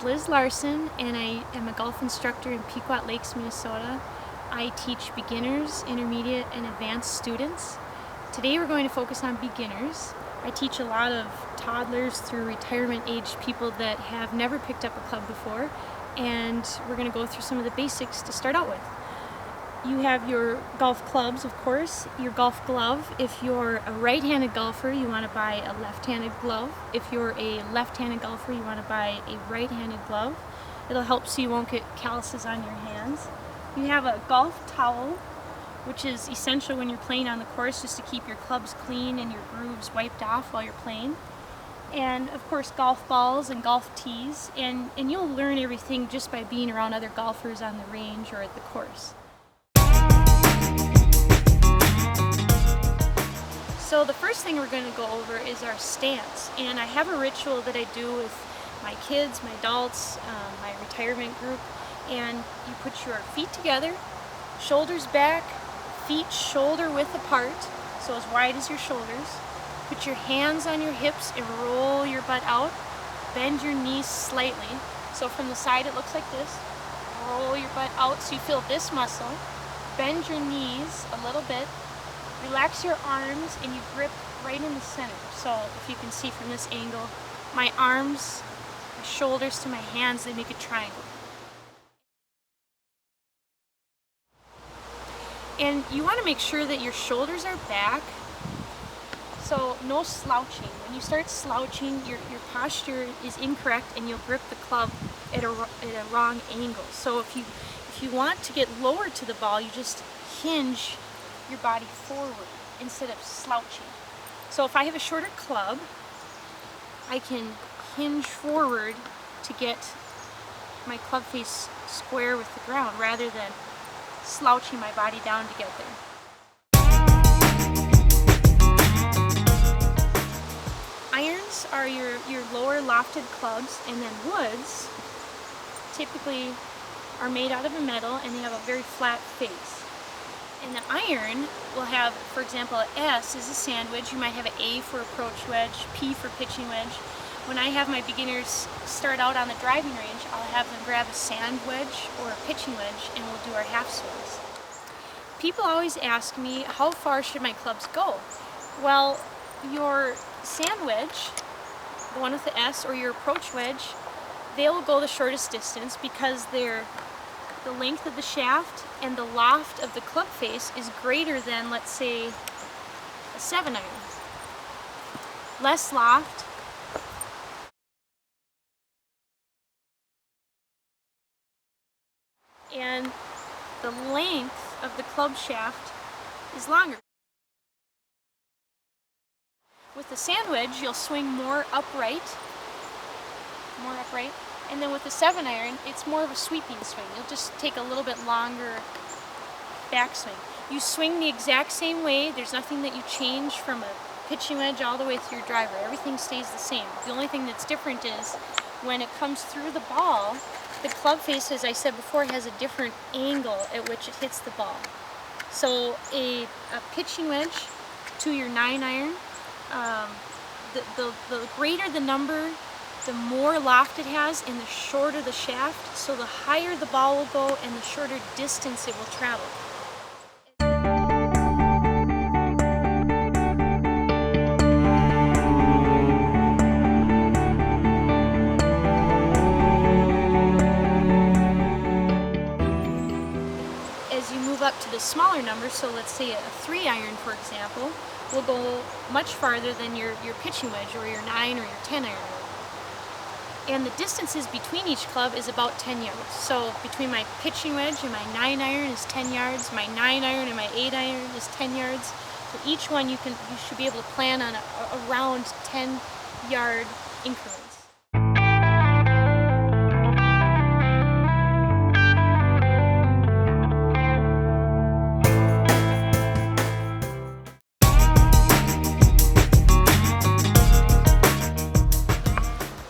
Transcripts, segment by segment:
is Liz Larson, and I am a golf instructor in Pequot Lakes, Minnesota. I teach beginners, intermediate, and advanced students. Today we're going to focus on beginners. I teach a lot of toddlers through retirement-aged people that have never picked up a club before, and we're going to go through some of the basics to start out with. You have your golf clubs, of course, your golf glove. If you're a right-handed golfer, you want to buy a left-handed glove. If you're a left-handed golfer, you want to buy a right-handed glove. It'll help so you won't get calluses on your hands. You have a golf towel, which is essential when you're playing on the course, just to keep your clubs clean and your grooves wiped off while you're playing. And of course, golf balls and golf tees, and you'll learn everything just by being around other golfers on the range or at the course. So the first thing we're going to go over is our stance, and I have a ritual that I do with my kids, my adults, my retirement group, and you put your feet together, shoulders back, feet shoulder width apart, so as wide as your shoulders. Put your hands on your hips and roll your butt out. Bend your knees slightly, so from the side it looks like this. Roll your butt out so you feel this muscle. Bend your knees a little bit. Relax your arms and you grip right in the center. So if you can see from this angle, my arms, my shoulders to my hands, they make a triangle. And you want to make sure that your shoulders are back, so no slouching. When you start slouching, your posture is incorrect and you'll grip the club at a wrong angle. So if you want to get lower to the ball, you just hinge your body forward instead of slouching. So if I have a shorter club, I can hinge forward to get my club face square with the ground rather than slouching my body down to get there. Irons are your lower lofted clubs, and then woods typically are made out of a metal and they have a very flat face. And the iron will have, for example, an S is a sand wedge. You might have an A for approach wedge, P for pitching wedge. When I have my beginners start out on the driving range, I'll have them grab a sand wedge or a pitching wedge and we'll do our half swings. People always ask me, how far should my clubs go? Well, your sand wedge, the one with the S, or your approach wedge, they will go the shortest distance because the length of the shaft and the loft of the club face is greater than, let's say, a 7-iron. Less loft, and the length of the club shaft is longer. With the sand wedge, you'll swing more upright, and then with the 7-iron, it's more of a sweeping swing. You'll just take a little bit longer backswing. You swing the exact same way. There's nothing that you change from a pitching wedge all the way through your driver. Everything stays the same. The only thing that's different is when it comes through the ball, the club face, as I said before, has a different angle at which it hits the ball. So a pitching wedge to your 9-iron, the greater the number, the more loft it has and the shorter the shaft, so the higher the ball will go and the shorter distance it will travel. As you move up to the smaller numbers, so let's say a 3-iron, for example, will go much farther than your pitching wedge or your 9 or your 10-iron. And the distances between each club is about 10 yards. So between my pitching wedge and my 9-iron is 10 yards, my 9-iron and my 8-iron is 10 yards. So each one you should be able to plan on around 10-yard increments.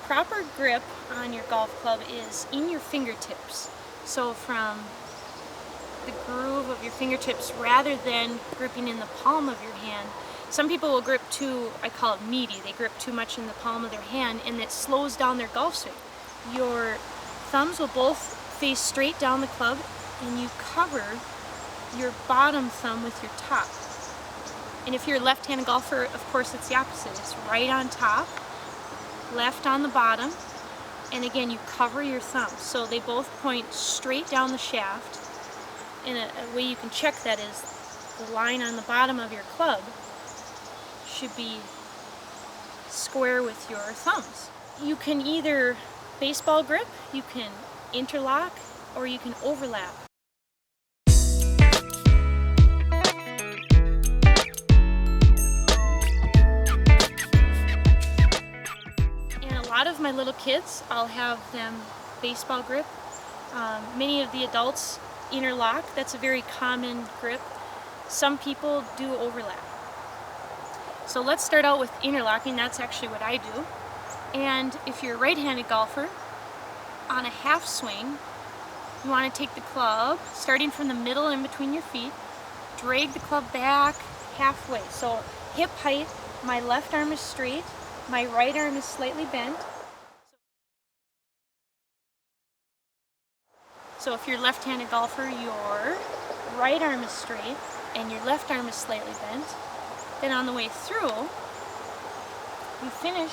Proper grip on your golf club is in your fingertips. So from the groove of your fingertips rather than gripping in the palm of your hand. Some people will grip too, I call it meaty, they grip too much in the palm of their hand and it slows down their golf swing. Your thumbs will both face straight down the club, and you cover your bottom thumb with your top. And if you're a left-handed golfer, of course it's the opposite. It's right on top, left on the bottom, and again you cover your thumbs. So they both point straight down the shaft, and a way you can check that is the line on the bottom of your club should be square with your thumbs. You can either baseball grip, you can interlock, or you can overlap. And a lot of my little kids, I'll have them baseball grip. Many of the adults interlock. That's a very common grip. Some people do overlap. So let's start out with interlocking. That's actually what I do. And if you're a right-handed golfer, on a half swing, you want to take the club, starting from the middle in between your feet, drag the club back halfway. So hip height, my left arm is straight, my right arm is slightly bent. So if you're a left-handed golfer, your right arm is straight and your left arm is slightly bent. Then on the way through, you finish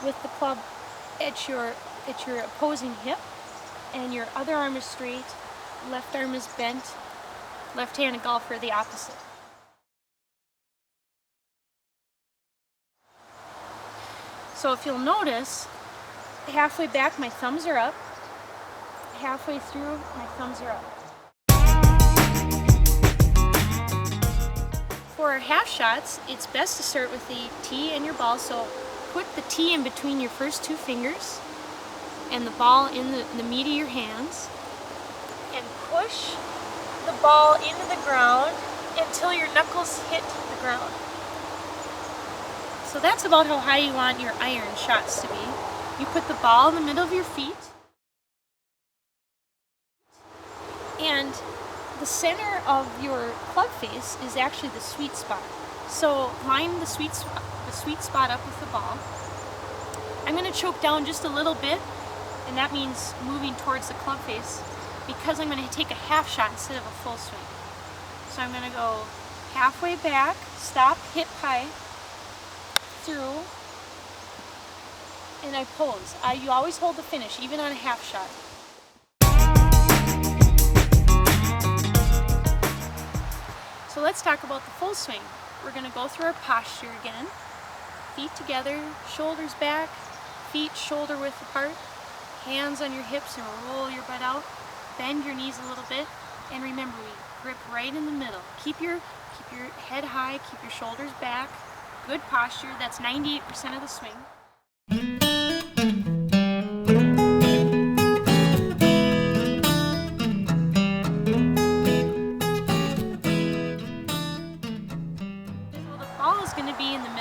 with the club at your opposing hip, and your other arm is straight, left arm is bent. Left-handed golfer, the opposite. So if you'll notice, halfway back my thumbs are up, halfway through my thumbs are up. For our half shots, it's best to start with the tee and your ball. So put the tee in between your first two fingers and the ball in the meat of your hands, and push the ball into the ground until your knuckles hit the ground. So that's about how high you want your iron shots to be. You put the ball in the middle of your feet, and the center of your club face is actually the sweet spot. So line the sweet spot up with the ball. I'm going to choke down just a little bit, and that means moving towards the club face, because I'm going to take a half shot instead of a full swing. So I'm going to go halfway back, stop, hip high, through, and I pose. You always hold the finish, even on a half shot. So let's talk about the full swing. We're going to go through our posture again. Feet together, shoulders back, feet shoulder width apart, hands on your hips and roll your butt out. Bend your knees a little bit, and remember, we grip right in the middle. Keep your head high, keep your shoulders back. Good posture. That's 98% of the swing.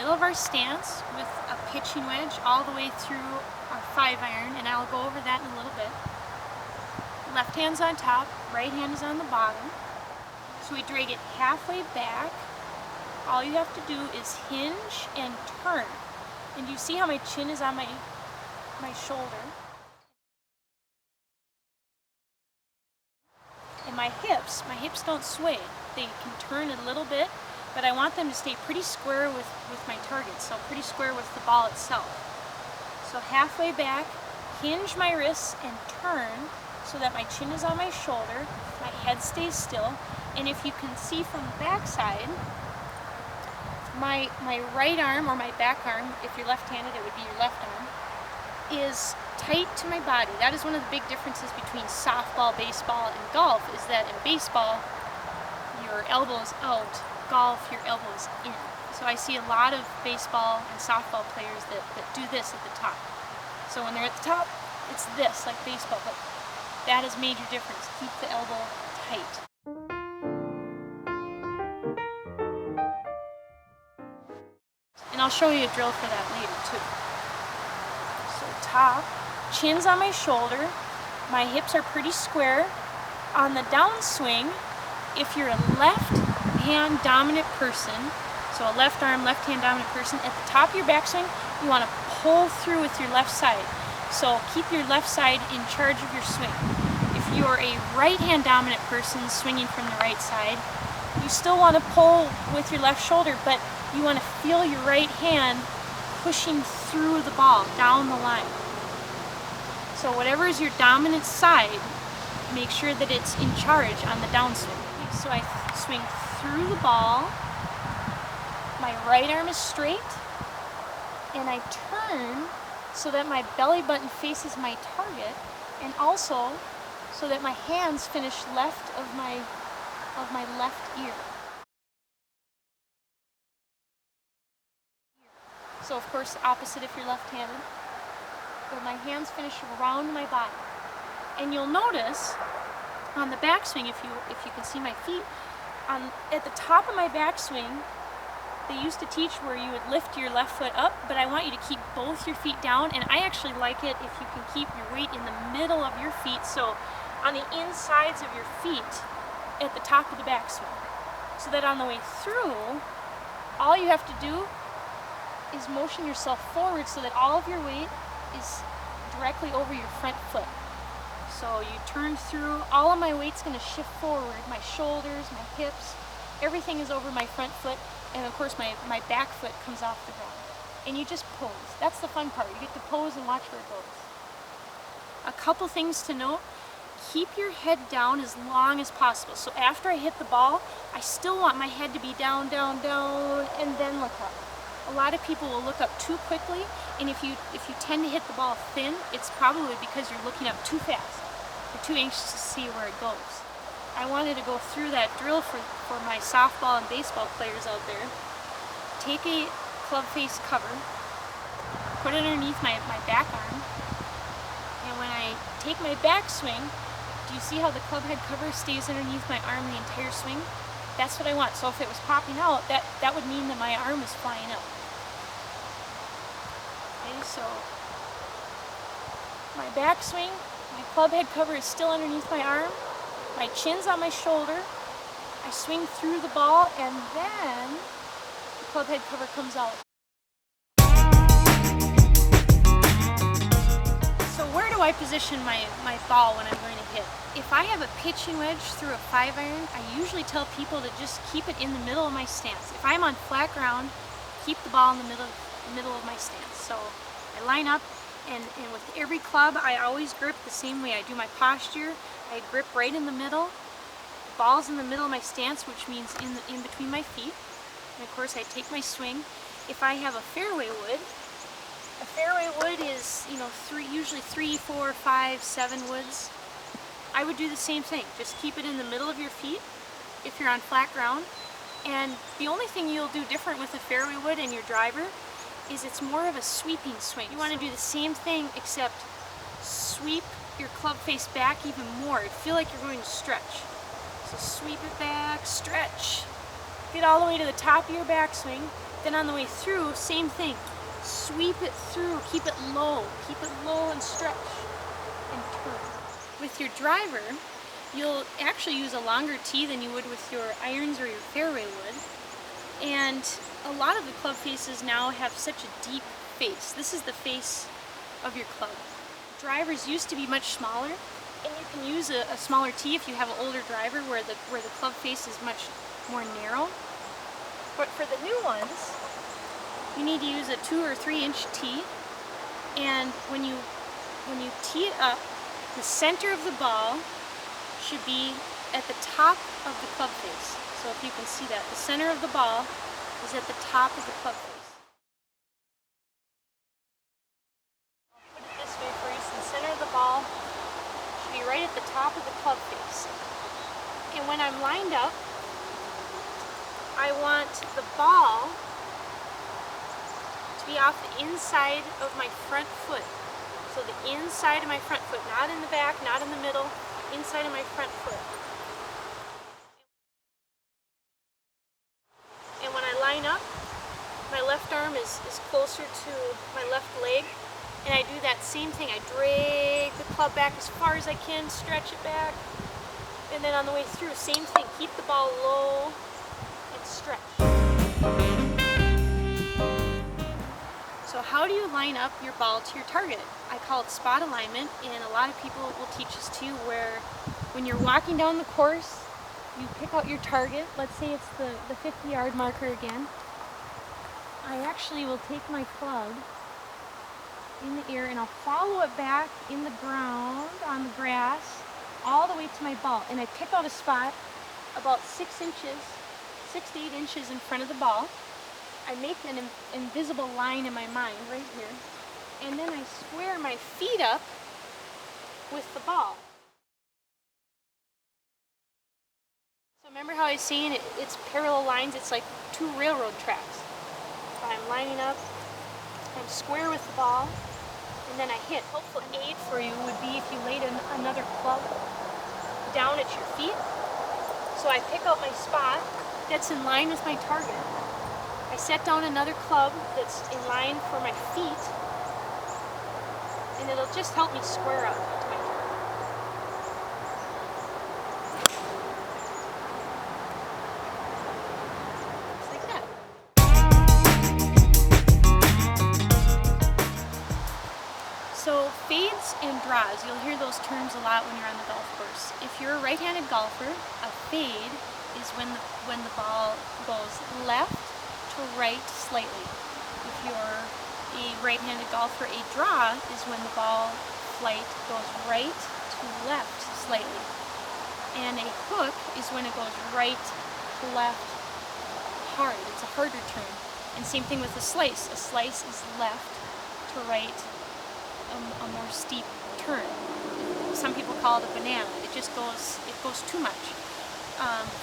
Of our stance with a pitching wedge all the way through our 5-iron, and I'll go over that in a little bit. Left hand's on top, right hand is on the bottom. So we drag it halfway back. All you have to do is hinge and turn. And you see how my chin is on my shoulder? And my hips don't sway. They can turn a little bit, but I want them to stay pretty square with my target, so pretty square with the ball itself. So halfway back, hinge my wrists and turn so that my chin is on my shoulder, my head stays still, and if you can see from the back side, my right arm, or my back arm, if you're left-handed it would be your left arm, is tight to my body. That is one of the big differences between softball, baseball, and golf, is that in baseball, your elbow is out. Golf, your elbow is in. So I see a lot of baseball and softball players that do this at the top. So when they're at the top, it's this, like baseball, but that is a major difference. Keep the elbow tight. And I'll show you a drill for that later too. So top, chin's on my shoulder, my hips are pretty square. On the downswing, if you're a left-hand dominant person, so a left arm, left hand dominant person, at the top of your backswing, you want to pull through with your left side. So keep your left side in charge of your swing. If you're a right-hand dominant person swinging from the right side, you still want to pull with your left shoulder, but you want to feel your right hand pushing through the ball, down the line. So whatever is your dominant side, make sure that it's in charge on the downswing. So I swing through the ball, my right arm is straight, and I turn so that my belly button faces my target, and also so that my hands finish left of my left ear. So of course opposite if you're left-handed. But my hands finish around my body. And you'll notice on the backswing, if you can see my feet, at the top of my backswing, they used to teach where you would lift your left foot up, but I want you to keep both your feet down, and I actually like it if you can keep your weight in the middle of your feet, so on the insides of your feet at the top of the backswing. So that on the way through, all you have to do is motion yourself forward so that all of your weight is directly over your front foot. So you turn through, all of my weight's going to shift forward, my shoulders, my hips, everything is over my front foot, and of course my back foot comes off the ground. And you just pose. That's the fun part. You get to pose and watch where it goes. A couple things to note. Keep your head down as long as possible. So after I hit the ball, I still want my head to be down, down, down, and then look up. A lot of people will look up too quickly, and if you tend to hit the ball thin, it's probably because you're looking up too fast. You're too anxious to see where it goes. I wanted to go through that drill for my softball and baseball players out there. Take a club face cover, put it underneath my back arm, and when I take my back swing, do you see how the club head cover stays underneath my arm the entire swing? That's what I want. So if it was popping out, that would mean that my arm is flying up. Okay, so my backswing, my club head cover is still underneath my arm, my chin's on my shoulder, I swing through the ball, and then the club head cover comes out. So where do I position my ball when I'm going to hit? If I have a pitching wedge through a 5-iron, I usually tell people to just keep it in the middle of my stance. If I'm on flat ground, keep the ball in the middle of my stance. So I line up, and with every club, I always grip the same way. I do my posture, I grip right in the middle. The ball's in the middle of my stance, which means in between my feet. And of course, I take my swing. If I have a fairway wood is, usually 3, 4, 5, 7 woods. I would do the same thing. Just keep it in the middle of your feet if you're on flat ground. And the only thing you'll do different with a fairway wood and your driver is it's more of a sweeping swing. You want to do the same thing except sweep your club face back even more. Feel like you're going to stretch. So sweep it back, stretch. Get all the way to the top of your backswing. Then on the way through, same thing. Sweep it through, keep it low and stretch, and turn. With your driver, you'll actually use a longer tee than you would with your irons or your fairway wood. And a lot of the club faces now have such a deep face. This is the face of your club. Drivers used to be much smaller, and you can use a smaller tee if you have an older driver where the club face is much more narrow. But for the new ones, you need to use a 2 or 3 inch tee, and when you tee it up, the center of the ball should be at the top of the club face. So if you can see that, the center of the ball is at the top of the club face. I'll put it this way for you, so the center of the ball should be right at the top of the club face. And when I'm lined up, I want the ball to be off the inside of my front foot. So the inside of my front foot, not in the back, not in the middle, inside of my front foot. And when I line up, my left arm is closer to my left leg, and I do that same thing. I drag the club back as far as I can, stretch it back, and then on the way through, same thing. Keep the ball low and stretch. So how do you line up your ball to your target? I call it spot alignment, and a lot of people will teach this too, where when you're walking down the course, you pick out your target. Let's say it's the 50-yard marker again. I actually will take my club in the air and I'll follow it back in the ground, on the grass, all the way to my ball. And I pick out a spot about 6 to 8 inches in front of the ball. I make an invisible line in my mind right here. And then I square my feet up with the ball. So remember how I was saying it's parallel lines? It's like 2 railroad tracks. So I'm lining up, I'm square with the ball, and then I hit. Helpful aid for you would be if you laid another club down at your feet. So I pick out my spot that's in line with my target. I set down another club that's in line for my feet, and it'll just help me square up to my target. Just like that. So fades and draws, you'll hear those terms a lot when you're on the golf course. If you're a right-handed golfer, a fade is when the ball goes left to right slightly. If you're a right-handed golfer, a draw is when the ball flight goes right to left slightly. And a hook is when it goes right to left hard. It's a harder turn. And same thing with a slice. A slice is left to right, a more steep turn. Some people call it a banana. It goes too much.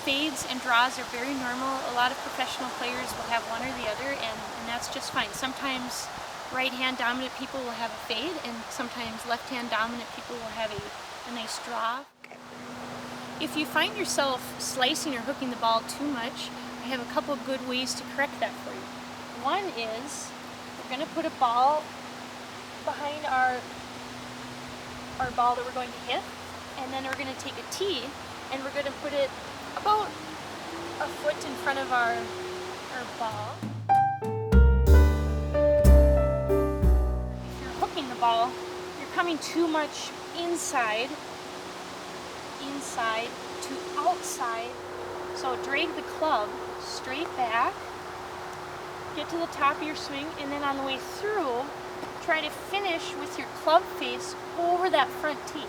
Fades and draws are very normal. A lot of professional players will have one or the other, and that's just fine. Sometimes right-hand dominant people will have a fade, and sometimes left-hand dominant people will have a nice draw. If you find yourself slicing or hooking the ball too much, I have a couple good ways to correct that for you. One is, we're going to put a ball behind our ball that we're going to hit, and then we're going to take a tee and we're going to put it about a foot in front of our ball. If you're hooking the ball, you're coming too much inside to outside, so drag the club straight back, get to the top of your swing, and then on the way through, try to finish with your club face over that front tee.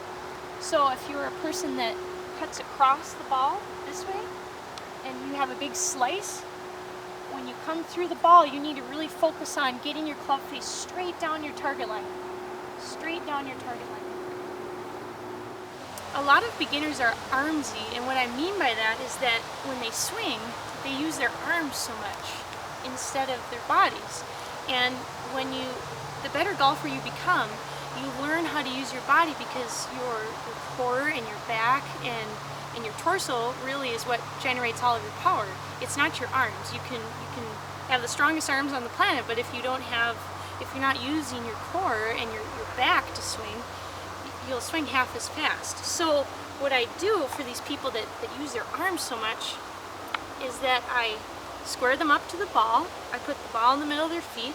So if you're a person that cuts across the ball this way and you have a big slice, when you come through the ball, you need to really focus on getting your club face straight down your target line. Straight down your target line. A lot of beginners are armsy, and what I mean by that is that when they swing, they use their arms so much instead of their bodies. And the better golfer you become, you learn how to use your body, because your core and your back and your torso really is what generates all of your power. It's not your arms. You can have the strongest arms on the planet, but if you're not using your core and your back to swing, you'll swing half as fast. So what I do for these people that use their arms so much is that I square them up to the ball. I put the ball in the middle of their feet,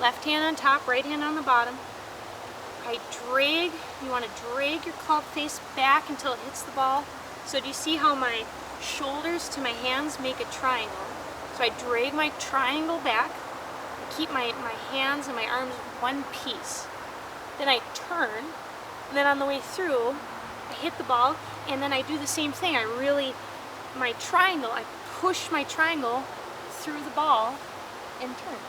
left hand on top, right hand on the bottom. You want to drag your club face back until it hits the ball. So do you see how my shoulders to my hands make a triangle? So I drag my triangle back, I keep my hands and my arms one piece. Then I turn, and then on the way through, I hit the ball, and then I do the same thing. I push my triangle through the ball and turn.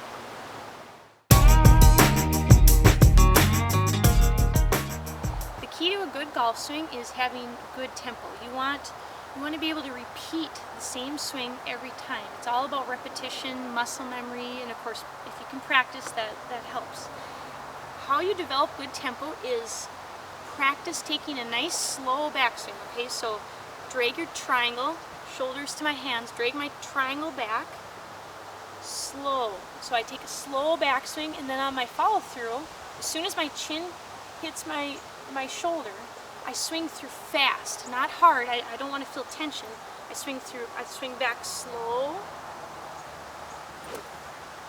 The key to a good golf swing is having good tempo. You want to be able to repeat the same swing every time. It's all about repetition, muscle memory, and of course, if you can practice, that helps. How you develop good tempo is practice taking a nice slow backswing. Okay, so drag your triangle, shoulders to my hands, drag my triangle back, slow. So I take a slow backswing, and then on my follow through, as soon as my chin hits my shoulder, I swing through fast, not hard. I don't want to feel tension. I swing back slow,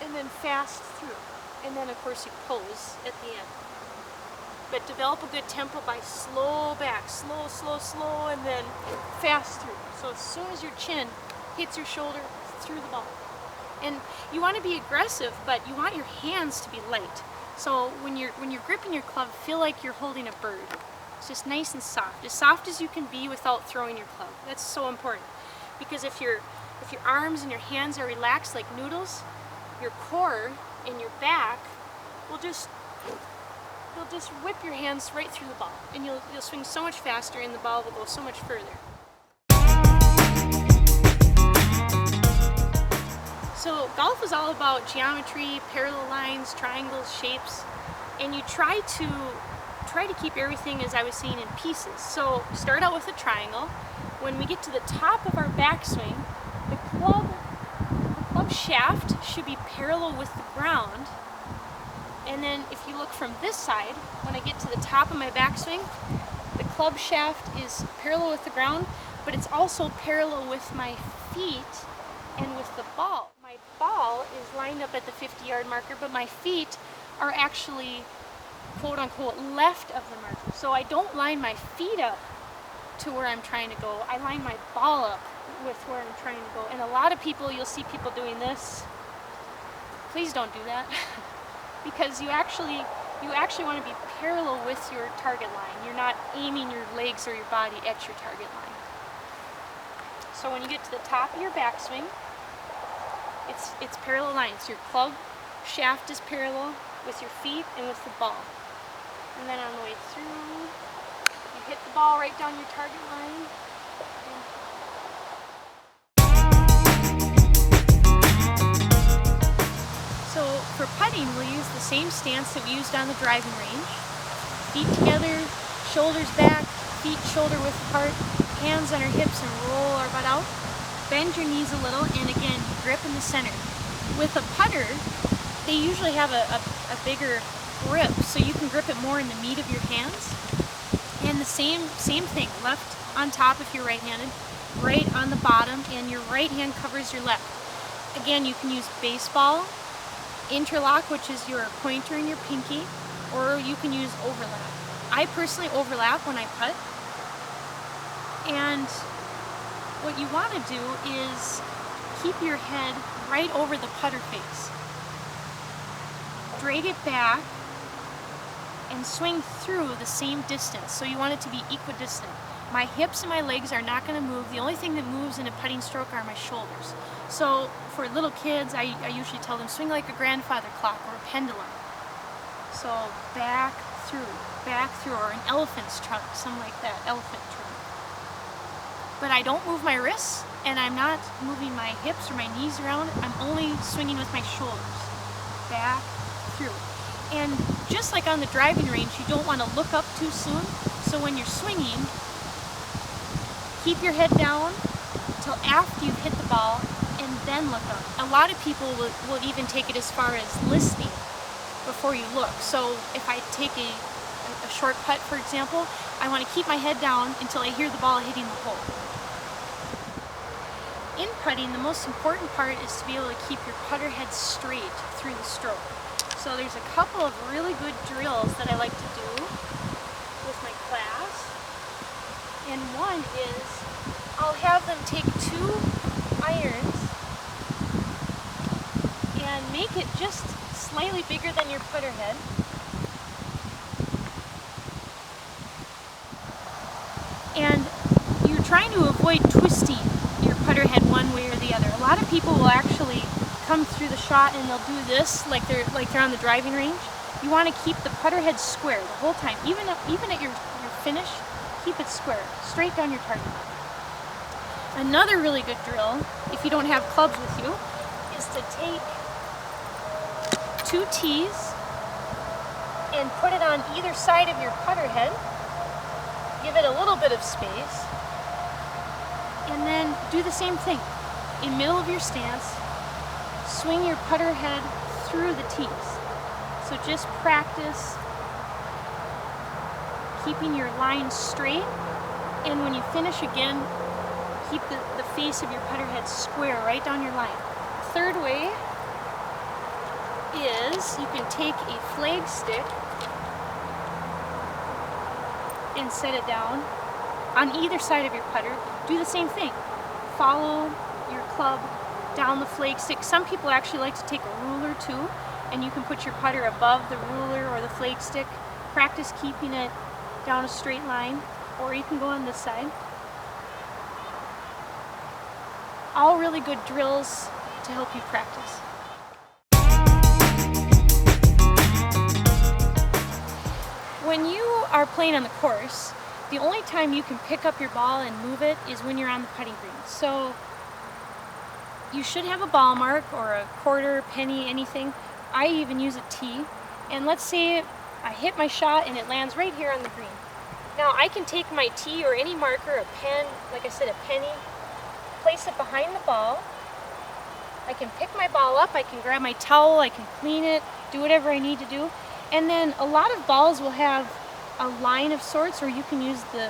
and then fast through. And then of course you pose at the end. but develop a good tempo by slow back, slow, slow, slow, and then fast through. So as soon as your chin hits your shoulder, through the ball. And you want to be aggressive, but you want your hands to be light. So when you're gripping your club, feel like you're holding a bird. It's just nice and soft as you can be without throwing your club. That's so important, because if your arms and your hands are relaxed like noodles, your core and your back will just whip your hands right through the ball, and you'll swing so much faster, and the ball will go so much further. So golf is all about geometry, parallel lines, triangles, shapes, and you try to keep everything, as I was saying, in pieces. So start out with a triangle. When we get to the top of our backswing, the club shaft should be parallel with the ground. And then if you look from this side, when I get to the top of my backswing, the club shaft is parallel with the ground, but it's also parallel with my feet and with the ball. My ball is lined up at the 50-yard marker, but my feet are actually, quote unquote, left of the marker. So I don't line my feet up to where I'm trying to go. I line my ball up with where I'm trying to go. And a lot of people, you'll see people doing this. Please don't do that. Because you actually want to be parallel with your target line. You're not aiming your legs or your body at your target line. So when you get to the top of your backswing, it's parallel lines. Your club shaft is parallel with your feet and with the ball. And then on the way through, you hit the ball right down your target line. So for putting, we'll use the same stance that we used on the driving range. Feet together, shoulders back, feet shoulder width apart, hands on our hips and roll our butt out. Bend your knees a little, and again, grip in the center. With a putter, they usually have a bigger grip, so you can grip it more in the meat of your hands. And the same thing, left on top if you're right-handed, right on the bottom, and your right hand covers your left. Again, you can use baseball, interlock, which is your pointer and your pinky, or you can use overlap. I personally overlap when I putt, and what you want to do is keep your head right over the putter face. Drag it back and swing through the same distance. So you want it to be equidistant. My hips and my legs are not going to move. The only thing that moves in a putting stroke are my shoulders. So for little kids, I usually tell them swing like a grandfather clock or a pendulum. So back through, or an elephant's trunk, something like that, elephant trunk. But I don't move my wrists, and I'm not moving my hips or my knees around. I'm only swinging with my shoulders. Back, through. And just like on the driving range, you don't want to look up too soon. So when you're swinging, keep your head down till after you've hit the ball, and then look up. A lot of people will even take it as far as listening before you look. So if I take a short putt, for example, I want to keep my head down until I hear the ball hitting the hole. In putting, the most important part is to be able to keep your putter head straight through the stroke. So there's a couple of really good drills that I like to do with my class. And one is, I'll have them take 2 irons and make it just slightly bigger than your putter head. And you're trying to avoid twisting your putter head one way or the other. A lot of people will actually come through the shot and they'll do this like they're on the driving range. You want to keep the putter head square the whole time. Even at your finish, keep it square, straight down your target. Another really good drill, if you don't have clubs with you, is to take 2 tees and put it on either side of your putter head. Give it a little bit of space, and then do the same thing. In middle of your stance, swing your putter head through the tees. So just practice keeping your line straight, and when you finish again, keep the face of your putter head square right down your line. Third way is you can take a flag stick and set it down on either side of your putter, do the same thing. Follow your club down the flake stick. Some people actually like to take a ruler too, and you can put your putter above the ruler or the flake stick. Practice keeping it down a straight line, or you can go on this side. All really good drills to help you practice. When you are playing on the course, the only time you can pick up your ball and move it is when you're on the putting green. So you should have a ball mark or a quarter, penny, anything. I even use a tee. And let's say I hit my shot and it lands right here on the green. Now I can take my tee or any marker, a pen, like I said, a penny, place it behind the ball. I can pick my ball up, I can grab my towel, I can clean it, do whatever I need to do. And then a lot of balls will have a line of sorts, or you can use the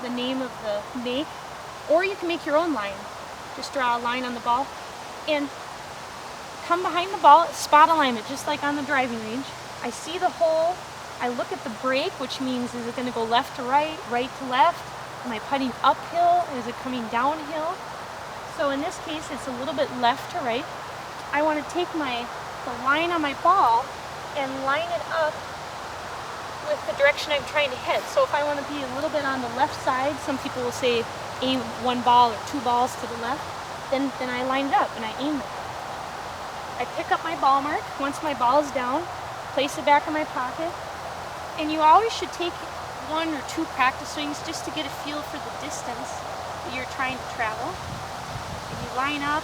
name of the make, or you can make your own line. Just draw a line on the ball and come behind the ball, spot alignment, just like on the driving range. I see the hole, I look at the break, which means is it going to go left to right, right to left? Am I putting uphill? Is it coming downhill? So in this case, it's a little bit left to right. I want to take the line on my ball and line it up with the direction I'm trying to head. So if I want to be a little bit on the left side, some people will say aim one ball or two balls to the left, then I line it up and I aim it. I pick up my ball mark. Once my ball is down, place it back in my pocket. And you always should take one or two practice swings just to get a feel for the distance that you're trying to travel. And you line up.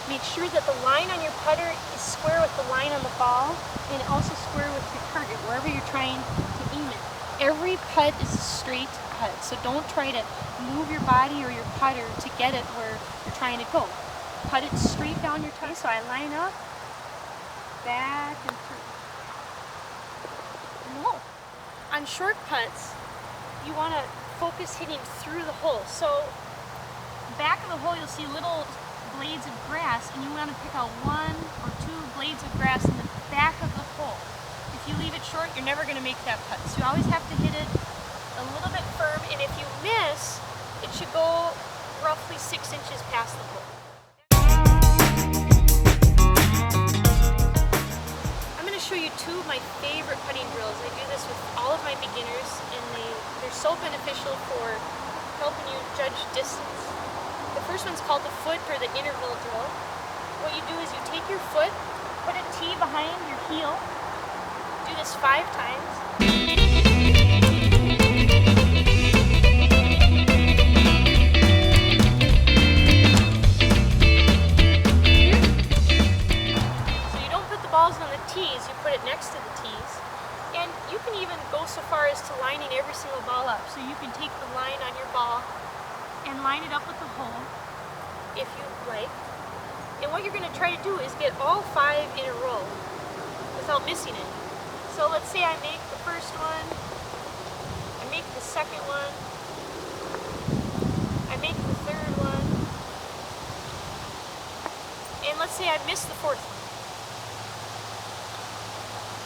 Make sure that the line on your putter is square with the line on the ball and also square with your target, wherever you're trying to aim it. Every putt is a straight putt, so don't try to move your body or your putter to get it where you're trying to go. Putt it straight down your target. So I line up, back and through. And low. On short putts, you want to focus hitting through the hole. So back of the hole, you'll see little blades of grass, and you want to pick out one or two blades of grass in the back of the hole. If you leave it short, you're never going to make that putt. So you always have to hit it a little bit firm, and if you miss, it should go roughly 6 inches past the hole. I'm going to show you two of my favorite putting drills. I do this with all of my beginners, and they're so beneficial for helping you judge distance. The first one's called the foot or the interval drill. What you do is you take your foot, put a tee behind your heel, do this 5 times. So you don't put the balls on the tees, you put it next to the tees. And you can even go so far as to lining every single ball up. So you can take the line on your ball and line it up with the hole if you like. And what you're going to try to do is get all 5 in a row without missing any. So let's say I make the first one, I make the second one, I make the third one, and let's say I miss the 4th one.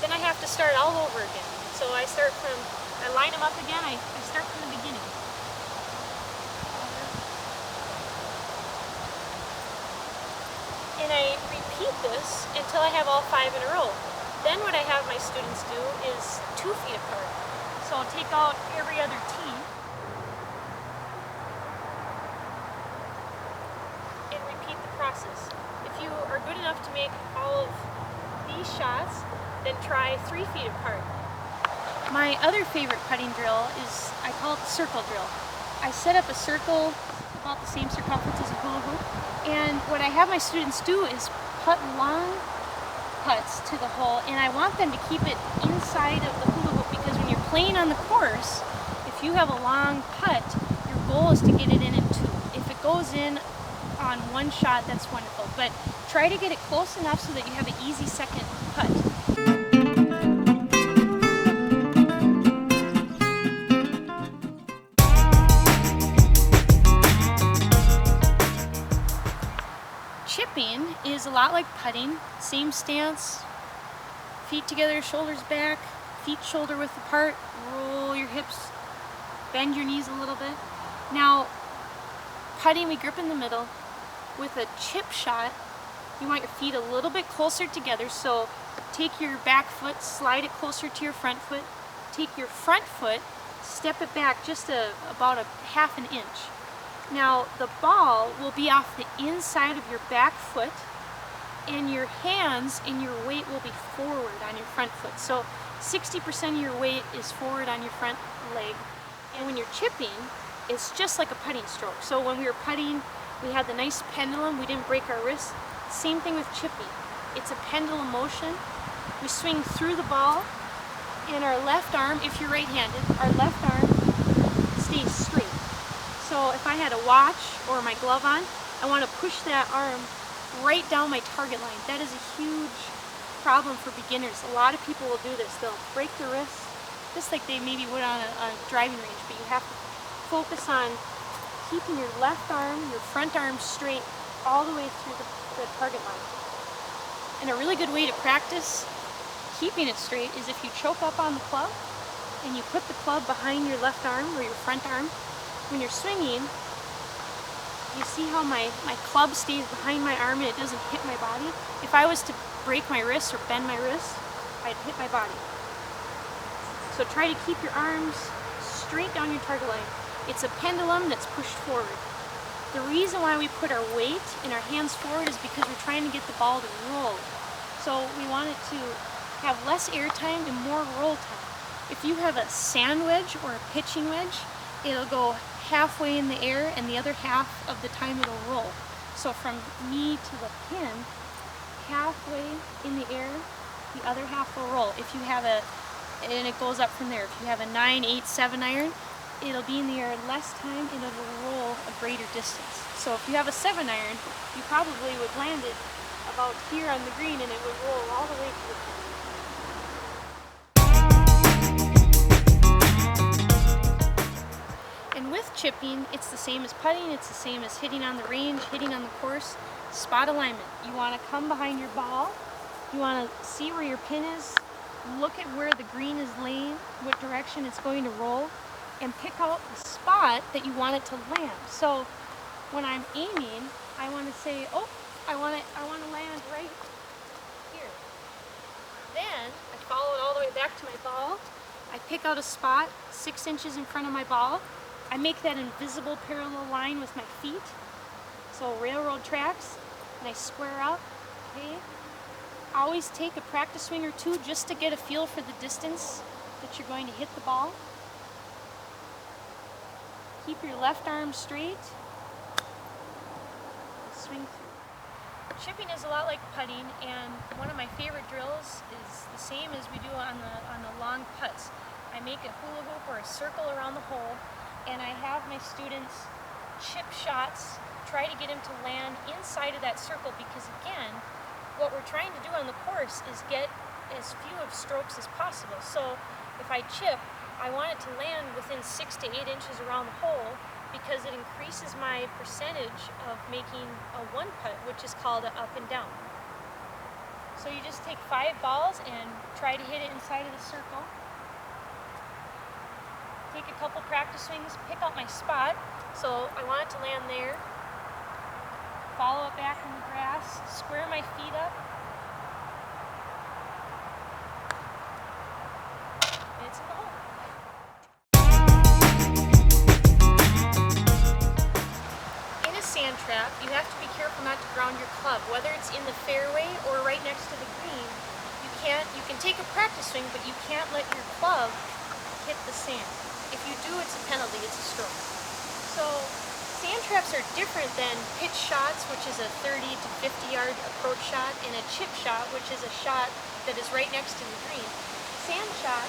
Then I have to start all over again. So I line them up again, I start from the beginning. And I repeat this until I have all 5 in a row. Then what I have my students do is 2 feet apart. So I'll take out every other tee and repeat the process. If you are good enough to make all of these shots, then try 3 feet apart. My other favorite putting drill is, I call it the circle drill. I set up a circle about the same circumference as a hula hoop, and what I have my students do is putt long putts to the hole, and I want them to keep it inside of the hula hoop, because when you're playing on the course, if you have a long putt, your goal is to get it in 2. If it goes in on 1 shot, that's wonderful, but try to get it close enough so that you have an easy second putt. Chipping is a lot like putting. Same stance, feet together, shoulders back, feet shoulder width apart, roll your hips, bend your knees a little bit. Now, putting, we grip in the middle. With a chip shot, you want your feet a little bit closer together, so take your back foot, slide it closer to your front foot. Take your front foot, step it back just about a half an inch. Now the ball will be off the inside of your back foot, and your hands and your weight will be forward on your front foot. So 60% of your weight is forward on your front leg. And when you're chipping, it's just like a putting stroke. So when we were putting, we had the nice pendulum, we didn't break our wrists. Same thing with chipping. It's a pendulum motion. We swing through the ball, and our left arm, if you're right-handed, our left arm stays straight. So if I had a watch or my glove on, I want to push that arm right down my target line. That is a huge problem for beginners. A lot of people will do this. They'll break their wrists, just like they maybe would on a driving range, but you have to focus on keeping your left arm, your front arm straight all the way through the target line. And a really good way to practice keeping it straight is if you choke up on the club and you put the club behind your left arm or your front arm. When you're swinging, you see how my club stays behind my arm and it doesn't hit my body? If I was to break my wrist or bend my wrist, I'd hit my body. So try to keep your arms straight down your target line. It's a pendulum that's pushed forward. The reason why we put our weight and our hands forward is because we're trying to get the ball to roll. So we want it to have less air time and more roll time. If you have a sand wedge or a pitching wedge, it'll go halfway in the air and the other half of the time it'll roll. So from me to the pin, halfway in the air, the other half will roll. If you have and it goes up from there. If you have a 9, 8, 7 iron, it'll be in the air less time and it'll roll a greater distance. So if you have a 7 iron, you probably would land it about here on the green and it would roll all the way to the pin. And with chipping, it's the same as putting, it's the same as hitting on the range, hitting on the course. Spot alignment. You want to come behind your ball, you want to see where your pin is, look at where the green is laying, what direction it's going to roll, and pick out the spot that you want it to land. So when I'm aiming, I want to say, oh, I want to land right here. Then I follow it all the way back to my ball. I pick out a spot 6 inches in front of my ball. I make that invisible parallel line with my feet, so railroad tracks, and I square up. Okay. Always take a practice swing or two just to get a feel for the distance that you're going to hit the ball. Keep your left arm straight. Swing through. Chipping is a lot like putting, and one of my favorite drills is the same as we do on the long putts. I make a hula hoop or a circle around the hole, and I have my students chip shots, try to get them to land inside of that circle, because again, what we're trying to do on the course is get as few of strokes as possible. So if I chip, I want it to land within 6 to 8 inches around the hole, because it increases my percentage of making a one putt, which is called an up and down. So you just take 5 balls and try to hit it inside of the circle. Take a couple practice swings, pick out my spot. So I want it to land there. Follow it back in the grass, square my feet up. And it's in the hole. In a sand trap, you have to be careful not to ground your club, whether it's in the fairway or right next to the green. You can take a practice swing, but you can't let your club hit the sand. If you do, it's a penalty, it's a stroke. So sand traps are different than pitch shots, which is a 30 to 50 yard approach shot, and a chip shot, which is a shot that is right next to the green. Sand shot,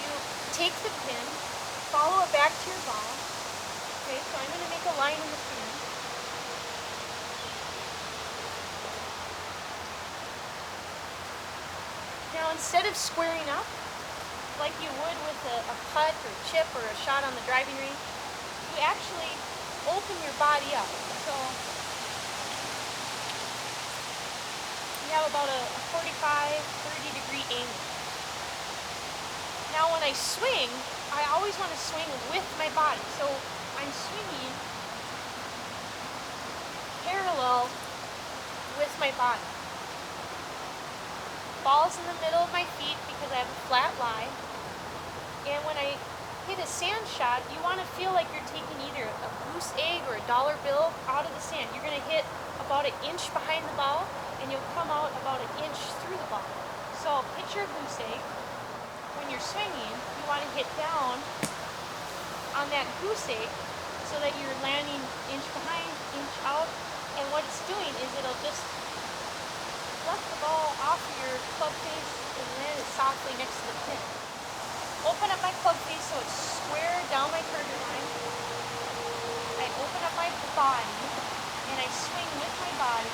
you take the pin, follow it back to your ball. Okay, so I'm going to make a line in the pin. Now instead of squaring up, like you would with a putt or chip or a shot on the driving range, you actually open your body up. So you have about a 45, 30 degree angle. Now when I swing, I always want to swing with my body. So I'm swinging parallel with my body. Ball's in the middle of my feet because I have a flat lie. And when I hit a sand shot, you want to feel like you're taking either a goose egg or a dollar bill out of the sand. You're going to hit about an inch behind the ball, and you'll come out about an inch through the ball. So picture a goose egg. When you're swinging, you want to hit down on that goose egg so that you're landing inch behind, inch out. And what it's doing is it'll just fluff the ball off of your club face and land it softly next to the pin. Open up my club face so it's square down my target line. I open up my body and I swing with my body.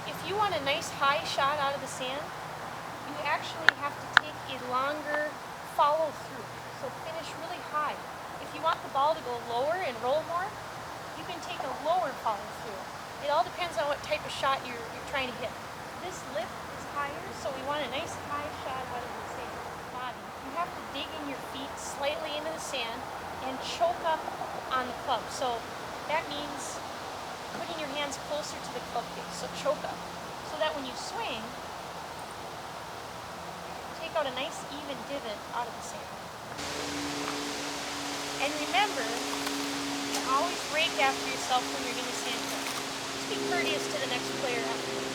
If you want a nice high shot out of the sand, you actually have to take a longer follow through. So finish really high. If you want the ball to go lower and roll more, you can take a lower follow through. It all depends on what type of shot you're trying to hit. This lip is higher, so we want a nice high shot out of the sand body. You have to dig in your feet slightly into the sand and choke up on the club. So that means putting your hands closer to the club face, so choke up. So that when you swing, take out a nice even divot out of the sand. And remember to always rake after yourself when you're going to sand trap. Just be courteous to the next player after you.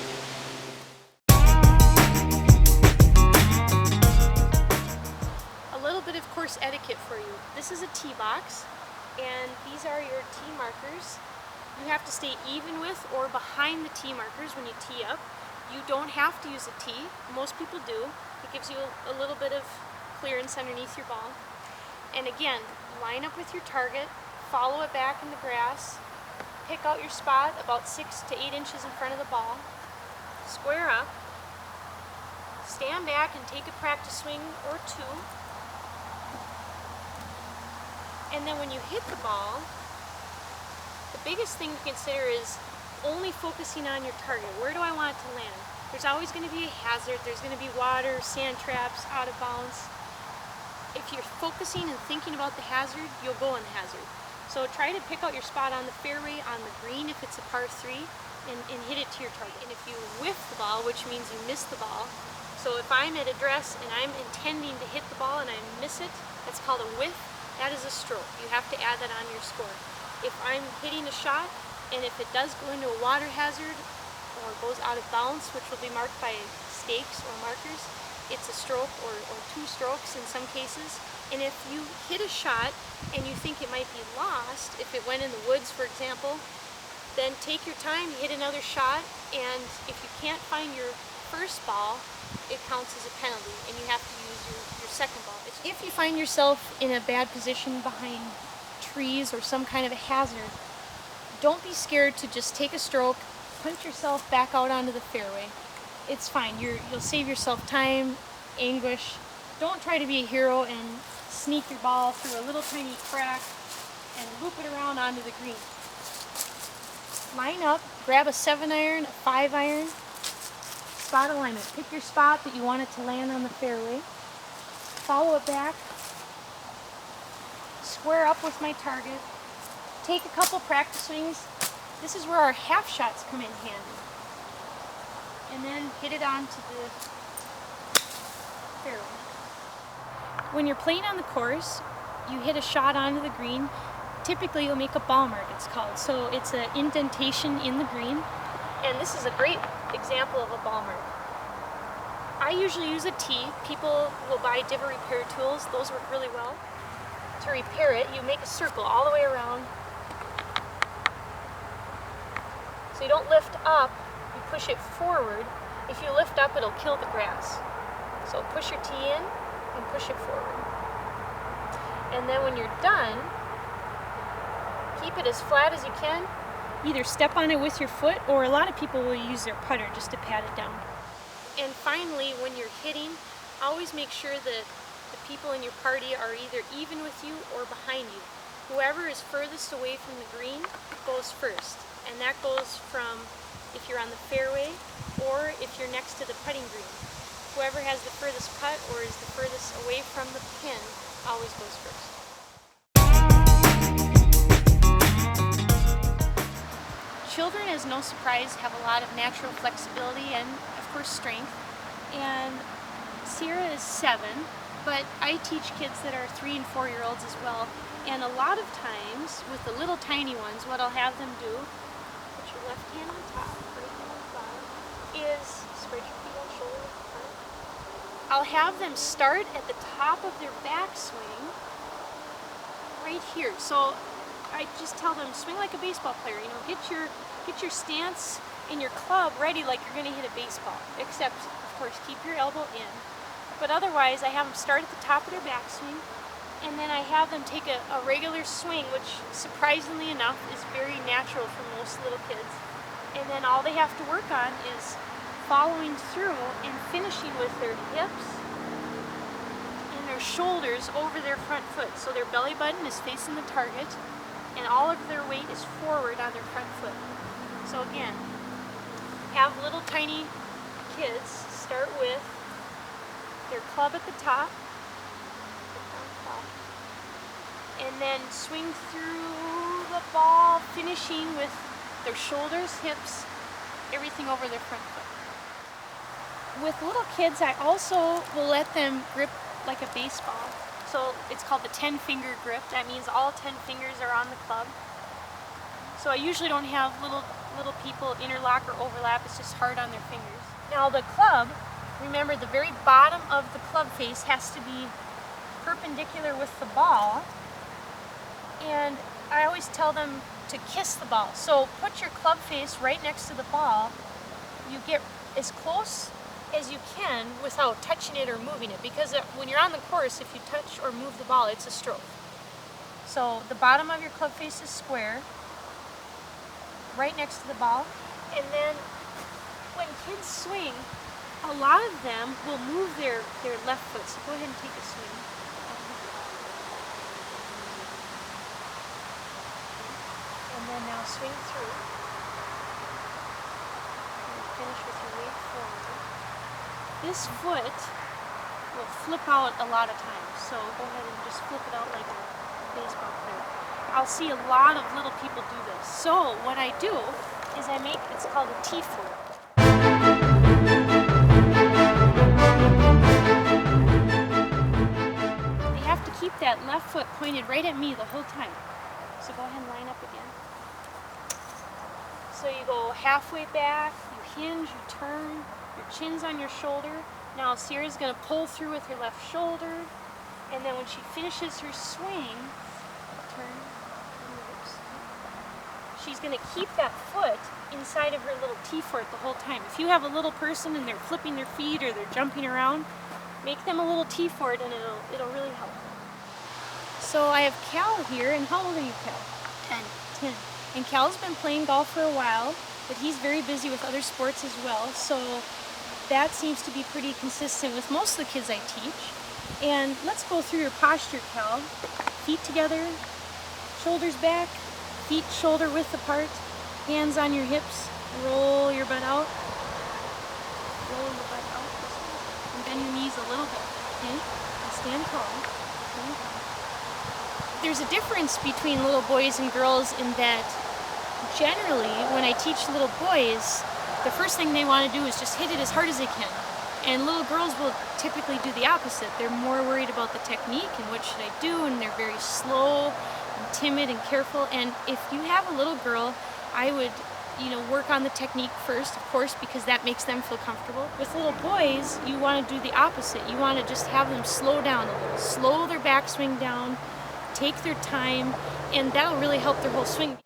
A little bit of course etiquette for you. This is a tee box, and these are your tee markers. You have to stay even with or behind the tee markers when you tee up. You don't have to use a tee. Most people do. It gives you a little bit of clearance underneath your ball. And again, line up with your target, follow it back in the grass, pick out your spot about 6 to 8 inches in front of the ball, square up, stand back and take a practice swing or two. And then when you hit the ball, the biggest thing to consider is only focusing on your target. Where do I want it to land? There's always going to be a hazard. There's going to be water, sand traps, out of bounds. If you're focusing and thinking about the hazard, you'll go on the hazard. So try to pick out your spot on the fairway, on the green if it's a par 3, and hit it to your target. And if you whiff the ball, which means you miss the ball, so if I'm at address and I'm intending to hit the ball and I miss it, that's called a whiff. That is a stroke. You have to add that on your score. If I'm hitting a shot and if it does go into a water hazard or goes out of bounds, which will be marked by stakes or markers, it's a stroke or 2 strokes in some cases. And if you hit a shot and you think it might be lost, if it went in the woods for example, then take your time, hit another shot, and if you can't find your first ball, it counts as a penalty and you have to use your second ball. If you find yourself in a bad position behind trees or some kind of a hazard, don't be scared to just take a stroke, punch yourself back out onto the fairway. It's fine. You'll save yourself time, anguish. Don't try to be a hero and sneak your ball through a little tiny crack and loop it around onto the green. Line up, grab a 7-iron, a 5-iron, spot alignment. Pick your spot that you want it to land on the fairway. Follow it back. Square up with my target. Take a couple practice swings. This is where our half shots come in handy. And then hit it onto the fairway. When you're playing on the course, you hit a shot onto the green. Typically you'll make a ball mark, it's called. So it's an indentation in the green. And this is a great example of a ball mark. I usually use a tee. People will buy divot repair tools. Those work really well. To repair it, you make a circle all the way around. So you don't lift up, you push it forward. If you lift up, it'll kill the grass. So push your tee in and push it forward. And then when you're done, keep it as flat as you can. Either step on it with your foot, or a lot of people will use their putter just to pat it down. And finally, when you're hitting, always make sure that the people in your party are either even with you or behind you. Whoever is furthest away from the green goes first. And that goes from if you're on the fairway, or if you're next to the putting green. Whoever has the furthest putt or is the furthest away from the pin always goes first. Children, as no surprise, have a lot of natural flexibility and, of course, strength. And Sierra is 7, but I teach kids that are 3 and 4-year-olds as well. And a lot of times, with the little tiny ones, what I'll have them do, put your left hand on top, right hand on the bottom, is spread your feet on shoulder width apart. I'll have them start at the top of their backswing, right here. So I just tell them, swing like a baseball player. You know, get your stance and your club ready like you're going to hit a baseball. Except, of course, keep your elbow in. But otherwise, I have them start at the top of their backswing, and then I have them take a regular swing, which surprisingly enough is very natural for most little kids. And then all they have to work on is following through and finishing with their hips and their shoulders over their front foot. So their belly button is facing the target, and all of their weight is forward on their front foot. So again, have little tiny kids start with their club at the top, and then swing through the ball, finishing with their shoulders, hips, everything over their front foot. With little kids, I also will let them grip like a baseball. So it's called the 10-finger grip. That means all 10 fingers are on the club. So I usually don't have little people interlock or overlap. It's just hard on their fingers. Now the club, remember the very bottom of the club face has to be perpendicular with the ball. And I always tell them to kiss the ball. So put your club face right next to the ball. You get as close as you can without touching it or moving it, because when you're on the course, if you touch or move the ball, it's a stroke. So the bottom of your club face is square, right next to the ball. And then when kids swing, a lot of them will move their left foot. So go ahead and take a swing. And then now swing through. And finish with your weight forward. This foot will flip out a lot of times, so go ahead and just flip it out like a baseball player. I'll see a lot of little people do this. So what I do is it's called a T-foot. You have to keep that left foot pointed right at me the whole time. So go ahead and line up again. So you go halfway back, you hinge, you turn, your chin's on your shoulder. Now Sierra's going to pull through with her left shoulder, and then when she finishes her swing, turn, moves. She's going to keep that foot inside of her little T-foot the whole time. If you have a little person and they're flipping their feet or they're jumping around, make them a little T-foot and it'll really help. So I have Cal here, and how old are you, Cal? 10. And Cal's been playing golf for a while, but he's very busy with other sports as well, so that seems to be pretty consistent with most of the kids I teach. And let's go through your posture, Cal. Feet together, shoulders back, feet shoulder width apart, hands on your hips, roll your butt out, and bend your knees a little bit, okay? And stand tall. There's a difference between little boys and girls in that generally when I teach little boys, the first thing they want to do is just hit it as hard as they can. And little girls will typically do the opposite. They're more worried about the technique and what should I do, and they're very slow and timid and careful. And if you have a little girl, I would work on the technique first, of course, because that makes them feel comfortable. With little boys, you want to do the opposite. You want to just have them slow down a little, slow their backswing down, take their time, and that'll really help their whole swing.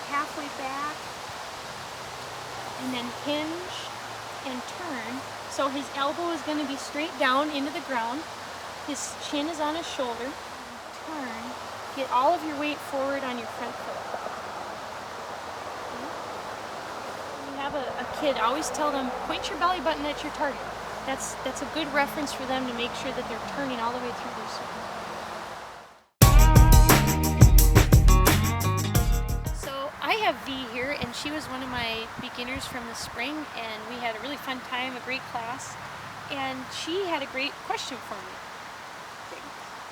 Halfway back, and then hinge and turn. So his elbow is going to be straight down into the ground. His chin is on his shoulder. Turn. Get all of your weight forward on your front foot. When you have a kid, always tell them, point your belly button at your target. That's a good reference for them to make sure that they're turning all the way through their swing. I have V here, and she was one of my beginners from the spring, and we had a really fun time, a great class, and she had a great question for me.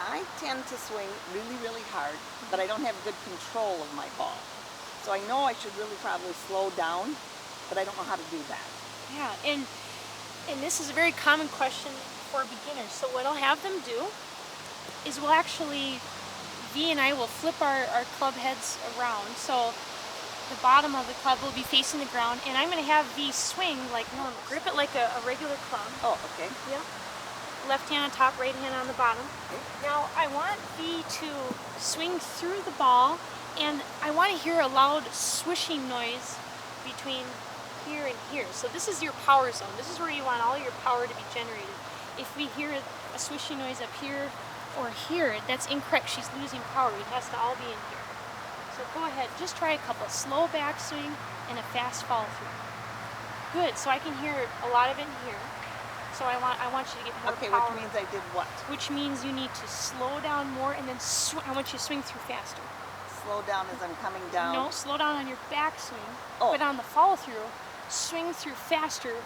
I tend to swing really, really hard, but I don't have good control of my ball. So I know I should really probably slow down, but I don't know how to do that. Yeah, and this is a very common question for beginners. So what I'll have them do is we'll actually, V and I will flip our club heads around. So the bottom of the club will be facing the ground, and I'm going to have V swing like normal. Grip it like a regular club. Oh, okay. Yep. Left hand on top, right hand on the bottom. Okay. Now I want V to swing through the ball, and I want to hear a loud swishing noise between here and here. So this is your power zone. This is where you want all your power to be generated. If we hear a swishing noise up here or here, that's incorrect. She's losing power. It has to all be in here. So go ahead, just try a couple. Slow backswing and a fast follow through. Good, so I can hear a lot of it in here. So I want you to get more okay, power. which means I did what? Which means you need to slow down more, and then I want you to swing through faster. Slow down as I'm coming down? No, slow down on your backswing, oh. But on the follow through, swing through faster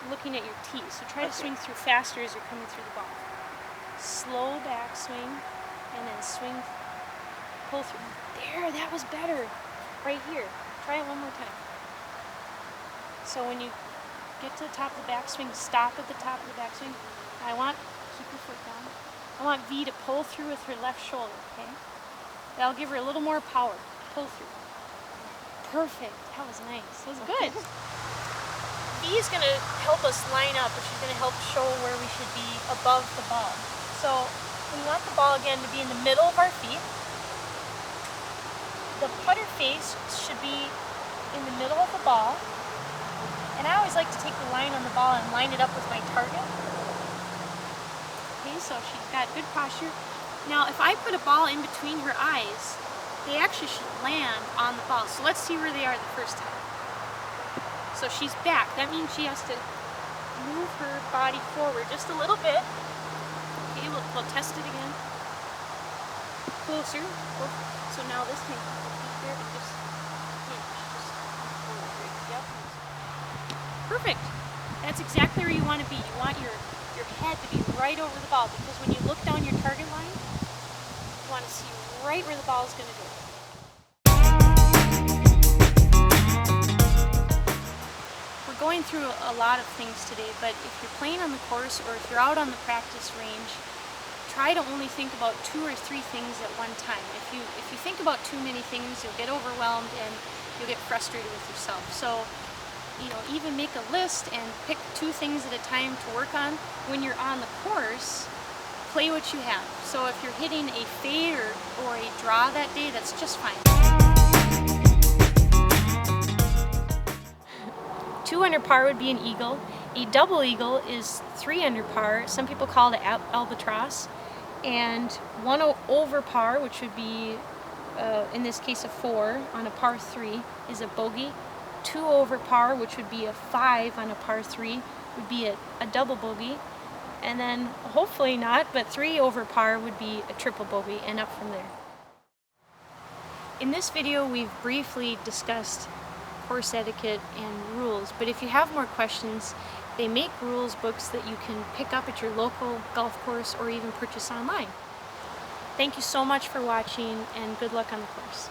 looking at your tee. So try to swing through faster as you're coming through the ball. Slow backswing, and then swing, pull through. There, that was better. Right here. Try it one more time. So when you get to the top of the backswing, stop at the top of the backswing. Keep your foot down. I want V to pull through with her left shoulder, okay? That'll give her a little more power. Pull through. Perfect. That was nice. That was good. V is going to help us line up, but she's going to help show where we should be above the ball. So we want the ball again to be in the middle of our feet. The putter face should be in the middle of the ball. And I always like to take the line on the ball and line it up with my target. Okay, so she's got good posture. Now, if I put a ball in between her eyes, they actually should land on the ball. So let's see where they are the first time. So she's back. That means she has to move her body forward just a little bit. Okay, we'll test it again. Closer. So now this time, here, just yep. Perfect. That's exactly where you want to be. You want your head to be right over the ball, because when you look down your target line, you want to see right where the ball is going to go. We're going through a lot of things today, but if you're playing on the course or if you're out on the practice range, try to only think about 2 or 3 things at one time. If you think about too many things, you'll get overwhelmed and you'll get frustrated with yourself. So, even make a list and pick 2 things at a time to work on. When you're on the course, play what you have. So if you're hitting a fade or a draw that day, that's just fine. 2 under par would be an eagle. A double eagle is 3 under par. Some people call it albatross. And 1 over par, which would be, in this case, a 4 on a par 3, is a bogey. 2 over par, which would be a 5 on a par 3, would be a double bogey. And then, hopefully not, but 3 over par would be a triple bogey, and up from there. In this video, we've briefly discussed course etiquette and rules, but if you have more questions, they make rules books that you can pick up at your local golf course or even purchase online. Thank you so much for watching, and good luck on the course.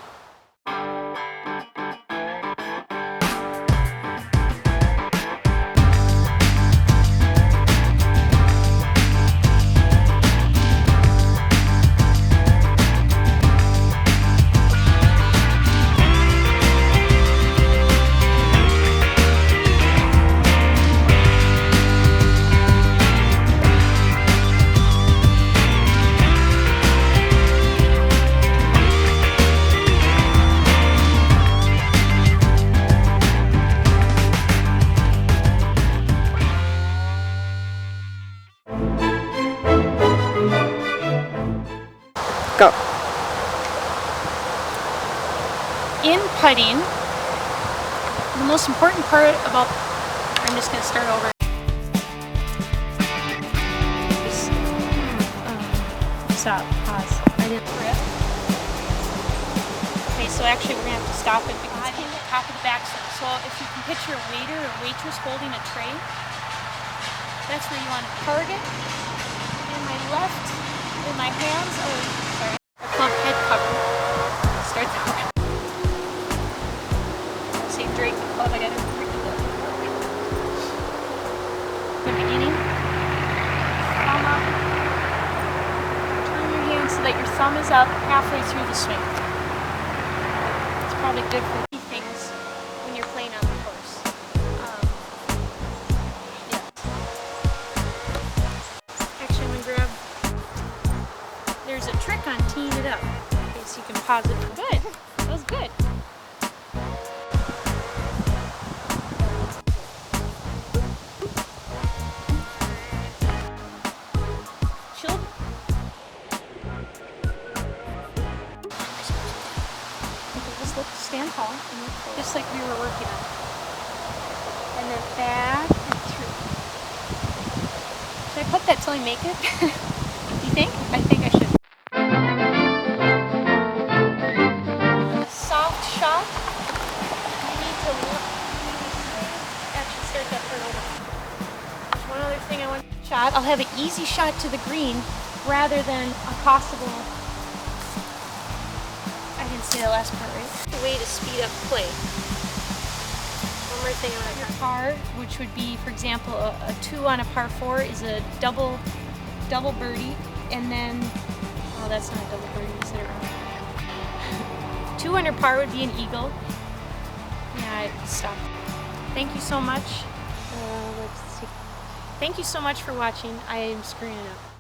Go. In putting, the most important part about, I'm just going to start over. Stop, pause. I didn't grip. Okay, so actually we're going to have to stop it because top of the backswing. So if you can picture a waiter or waitress holding a tray, that's where you want to target. And my left, in my hands, a club head cover. Start that way. Same Drake the club, I gotta freaking look. The beginning. Thumb up. Turn your hand so that your thumb is up halfway through the swing. It's probably good for things when you're playing on the course. Yeah. Actually, I'm gonna grab. There's a trick on teeing it up. Okay, so you can pause it. Good. That was good. Chill. Okay, just look, stand tall, and look, just like we were working on. And then back and through. Should I put that till I make it? Do you think? I think I should. A soft shot. You need to look. Actually, start that part over. There's one other thing I want. Shot. I'll have an easy shot to the green rather than a possible. I didn't say the last part right. The way to speed up play. One more thing I want to talk about. Par, which would be, for example, a 2 on a par 4 is a double birdie, and then that's not a double birdie. You said it wrong. 2 under par would be an eagle. Yeah, I stopped. Thank you so much. Let's see. Thank you so much for watching. I am screwing it up.